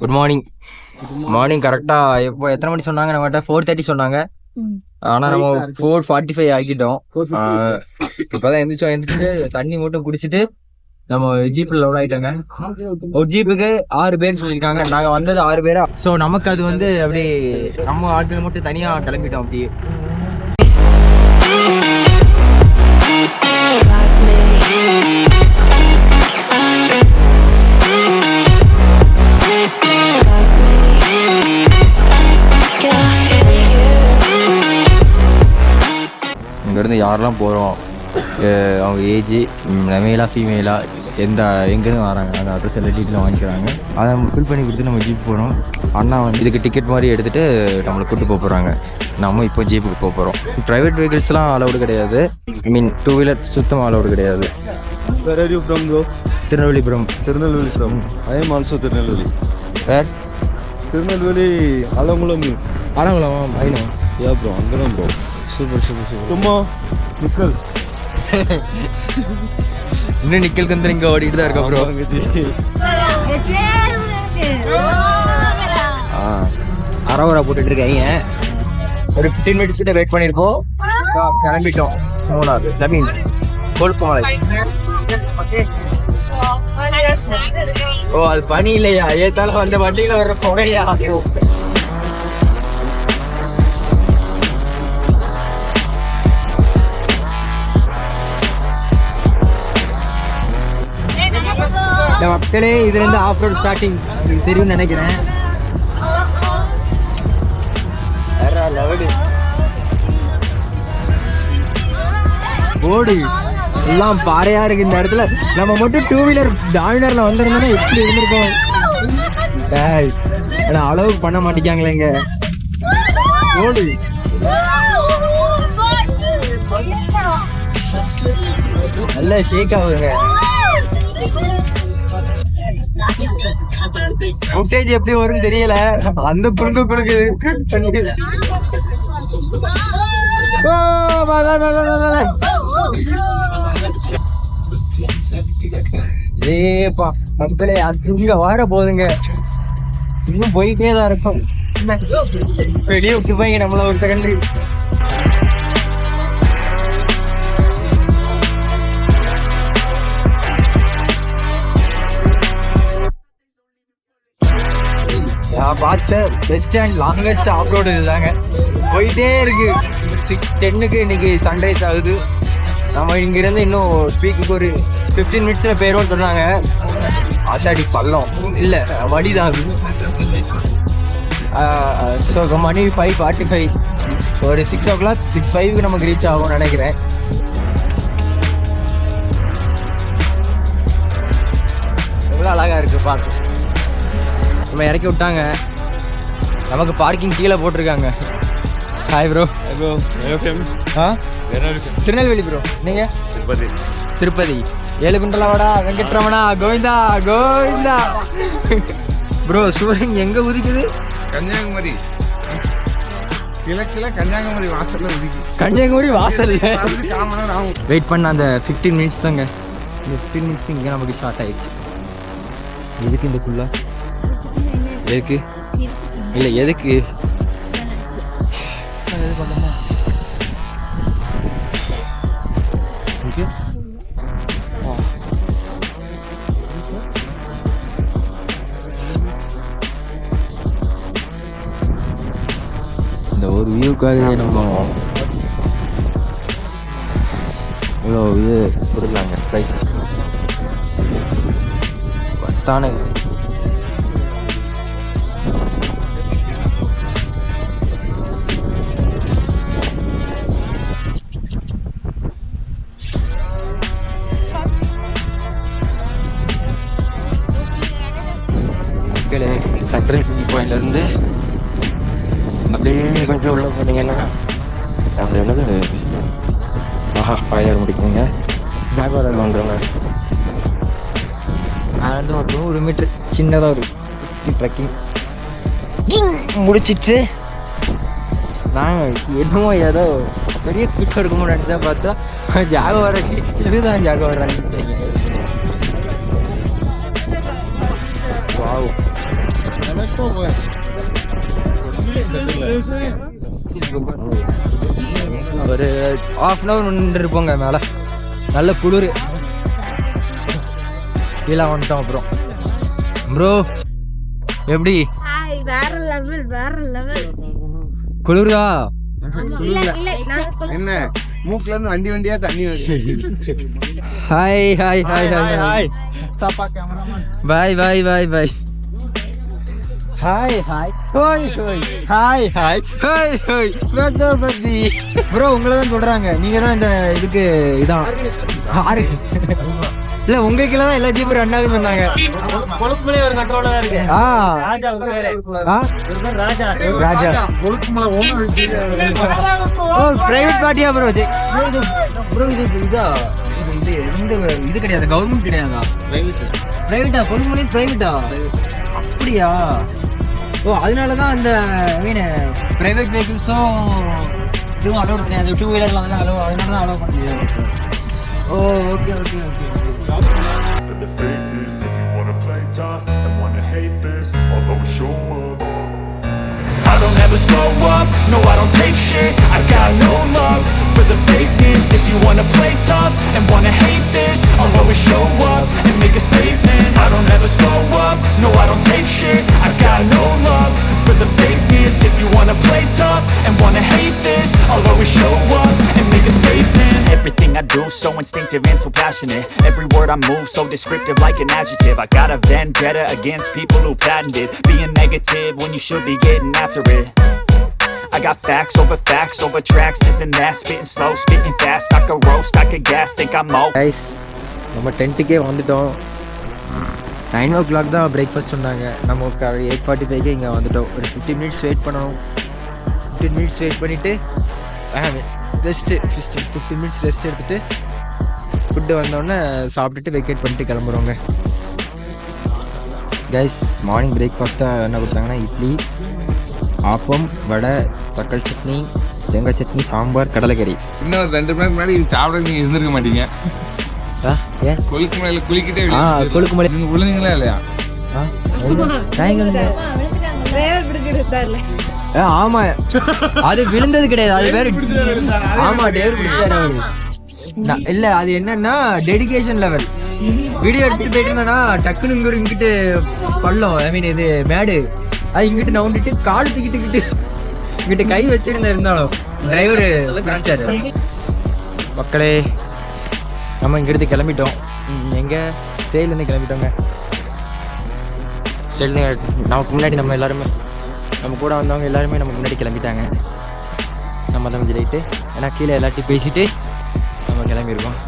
Good morning. Morning கரெக்டாக எப்போ எத்தனை மணி சொன்னாங்க? நம்மகிட்ட 4:30 சொன்னாங்க. ஆனால் நம்ம 4:45 ஆக்கிட்டோம். இப்போதான் எந்திரிச்சிட்டு தண்ணி மட்டும் குடிச்சிட்டு நம்ம ஜீப்பில் லோட் ஆகிட்டோங்க. ஒரு ஜீப்புக்கு 6 பேர் சொல்லியிருக்காங்க. நாங்கள் வந்தது 6 பேரா. ஸோ நமக்கு அது வந்து அப்படி நம்ம ஆட்கள் மட்டும் தனியாக கிளம்பிட்டோம். அப்படியே இங்கேருந்து யாரெல்லாம் போகிறோம், அவங்க ஏஜ் மேலா ஃபீமேலா, எங்கேருந்து வராங்க, அந்த அட்ரஸ் எல்லாம் டீட்டெயிலாக வாங்கிக்கிறாங்க. அதை நம்ம ஃபில் பண்ணி கொடுத்து நம்ம ஜீப் போகிறோம். அண்ணா வந்து இதுக்கு டிக்கெட் மாதிரி எடுத்துகிட்டு நம்மளை கூப்பிட்டு போக போகிறாங்க. நம்ம இப்போ ஜீப்புக்கு போக போகிறோம். ப்ரைவேட் வெஹிக்கிள்ஸ்லாம் அலௌடு கிடையாது. ஐ மீன் 2 வீலர் சுத்தமாக அலௌடு கிடையாது. Where are you from, bro? Tirunelveli from. Tirunelveli from. I am also Tirunelveli. Where? Tirunelveli, Alangulam. Alangulam, I know. Yeah, bro. Angalam, bro. Super. Tumma, Nikkel. இன்னும் நிக்கல் கந்தர் இங்கே ஓடிட்டு தான் இருக்கா ப்ரோ. அரவரா போட்டுட்டு இருக்காங்க. ஒரு 15 மினிட்ஸ் கிட்ட வெயிட் பண்ணிருப்போம். கிளம்பிட்டோம். 3வது ஜமீன் கொழுப்புமலை. ஓ, அது பனி இல்லையா? ஏத்தால வந்த வண்டியில வர்ற புகையா? மக்களே, இதுல இருந்து ஆஃப் ரோட் ஸ்டார்டிங் உங்களுக்கு தெரியும்னு நினைக்கிறேன். போடு எல்லாம் பாறையா இருக்கு. இந்த இடத்துல நம்ம மட்டும் 2 வீலர் டாமினர்ல வந்திருந்தோம்னா எப்படி இருந்திருக்கோம்? ஏன்னா அளவுக்கு பண்ண மாட்டேங்காங்களே இங்க. போடு நல்லா ஷேக் ஆகுதுங்க. ஃபுட்டேஜ் எப்படி வரும்னு தெரியல. அந்த புழுக்கு கொடுக்குது. ஏப்பா மக்களே, அது இங்க வாட போகுதுங்க. இன்னும் போயிட்டே தான் இருக்கும். வெளியே விட்டு போய் நம்மள ஒரு செகண்ட். நான் பார்த்த best and longest off road இதுதாங்க. போயிட்டே இருக்கு. 6:10க்கு இன்னைக்கு சன்ரைஸ் ஆகுது. நம்ம இங்கிருந்து இன்னும் ஸ்பீக்குக்கு ஒரு 15 மினிட்ஸில் போயிடும்னு சொன்னாங்க. அதாடி பள்ளம் இல்லை, வடிதான். ஸோ மணி 5:45. ஒரு 6 o'clock 6:05க்கு நமக்கு ரீச் ஆகும்னு நினைக்கிறேன். எவ்வளோ அழகாக இருக்குது பார்க்க. நம்ம இறக்கி விட்டாங்க. நமக்கு பார்க்கிங் கீழே போட்டிருக்காங்க. Hi bro. திருநெல்வேலி ப்ரோ. நீங்கள்? திருப்பதி. 7 குண்டலவாடா, வெங்கட்ரமணா, கோவிந்தா கோவிந்தா. ப்ரோ சூரியன் எங்கே உதிக்குது? கன்னியாகுமரி கிழக்கில் கன்னியாகுமரி வாசல்ல உதிக்குது. கன்னியாகுமரி வாசல் வெயிட் பண்ண அந்த 15 மினிட்ஸ் தாங்க. இந்த 15 மினிட்ஸ் இங்கே நமக்கு ஷார்ட் ஆயிடுச்சு. எதுக்கு இதுக்குள்ள? எதுக்கு இல்லை, எதுக்கு இந்த ஒரு வியூக்காகவே நம்ம இவ்வளோ இது கொடுக்கலாங்க ப்ரைஸ். பத்தான சன்ரைஸ் பாயிண்ட்லேருந்து அப்படியே கொஞ்சம் உள்ள போனீங்கன்னா அப்படி என்னது பாயார் முடிக்குங்க. ஜாகவாரர் வந்துடுங்க. நான் வந்து ஒரு 100 மீட்டர் சின்னதாக ஒரு ட்ரெக்கிங் முடிச்சிட்டு நாங்கள் என்னமோ ஏதோ பெரிய கூட்டம் இருக்குமோ நினச்சா பார்த்தா ஜாகவாரர். இதுதான் ஜாகவாரர். வாவ் ஒரு ½ hour நின்று இருப்போங்க மேலே. நல்ல குளிர். கீழே வந்துட்டோம். அப்புறம் ப்ரோ எப்படி வேற லெவல் குளிரா? என்ன மூக்குல இருந்து வண்டியா தண்ணி hi hi hi hi bye bye bye bye hi hi ஹோய் ஹோய் ஹாய் ஹாய் ஹோய் ஹோய் பத்தி ப்ரோ உங்களை தான் சொல்றாங்க. நீங்க தான் இந்த இதுக்கு இதான் இல்ல உங்களுக்கு தான் எல்லா ஜீப்பும் ரெண்டாவது பண்ணாங்க. ராஜா பிரைவேட் பார்ட்டியா ப்ரோ? ப்ரோ இது கிடையாது, கவர்மெண்ட் கிடையாதா? பிரைவேட்டா? கொழும்புல பிரைவேட்டா? அப்படியா? ஓ அதனாலதான் அந்த மீன் பிரைவேட் வெஹிக்கிள்ஸும் இதுவும் அலோவ் கிடையாது. 2 வீலர்லாம் அதனால தான் அலோவ் பண்ண முடியாது. Oh okay okay okay. For the fakeness, if you wanna play tough and wanna hate this, I'll always show up. I don't ever slow up, no I don't take shit. I got no love for the fakeness. If you wanna play tough and wanna hate this, I'll always show up and make a statement. I don't ever slow up, no I don't take shit. I got no love for the fakeness. If you wanna play tough and wanna hate this, I'll always show up and make a statement. Everything I do so instinctive and so passionate. Every word I move so descriptive like an adjective. I got a vendetta against people who patented being negative when you should be getting after it. I got facts over tracks, this and that. Spitting slow, spitting fast. I could roast, I could gas, think I'm mo. Guys நம்ம டென்ட்டுக்கே வந்துட்டோம். 9 o'clock தான் breakfast சொன்னாங்க. நம்ம 8:45 இங்கே வந்துட்டோம். ஒரு 15 minutes wait பண்ணணும். 15 minutes wait பண்ணிவிட்டு ரெஸ்ட்டு 15 minutes ரெஸ்ட் எடுத்துகிட்டு ஃபுட்டு வந்தோடனே சாப்பிட்டுட்டு வெக்கேட் பண்ணிட்டு கிளம்புறோங்க. கைஸ் மார்னிங் பிரேக்ஃபாஸ்ட்டாக என்ன கொடுத்தாங்கன்னா இட்லி, ஆப்பம், வடை, தக்காளி சட்னி, தேங்காய் சட்னி, சாம்பார், கடலைக்கறி. இன்னும் ஒரு 2 மணிக்கு முன்னாடி சாப்பிட நீங்க இருந்திருக்க மாட்டீங்க. ஏன் கொழுக்கு மலையில குளிக்கிட்டே கொழுக்கு மலை நீங்க விழுந்தீங்களா இல்லையா? ஆமா அது விழுந்தது கிடையாது, அது வேற. ஆமா டேவிட் பிடிச்சாரு அவரு. இல்ல அது என்னன்னா டெடிகேஷன் லெவல். வீடியோ எடுத்துட்டு போயிட்டு இருந்தா டக்குன்னு இங்கிட்டு பள்ளம், ஐ மீன் இது மேடு, அது இங்கிட்டு நவுண்டிட்டு கால் தூக்கிட்டு இங்கிட்ட கை வச்சிருந்தா இருந்தாலும் டிரைவரு பிடிச்சாரு. மக்களே நம்ம இங்கிருந்து கிளம்பிட்டோம். எங்கள் ஸ்டேலேருந்து கிளம்பிட்டோங்க. ஸ்டேலேருந்து நமக்கு முன்னாடி நம்ம எல்லாருமே, நம்ம கூட வந்தவங்க எல்லாருமே நமக்கு முன்னாடி கிளம்பிட்டாங்க. நம்ம தான் விஜயிட்டு ஏன்னா கீழே எல்லாத்தையும் பேசிட்டு நம்ம கிளம்பியிருக்கோம்.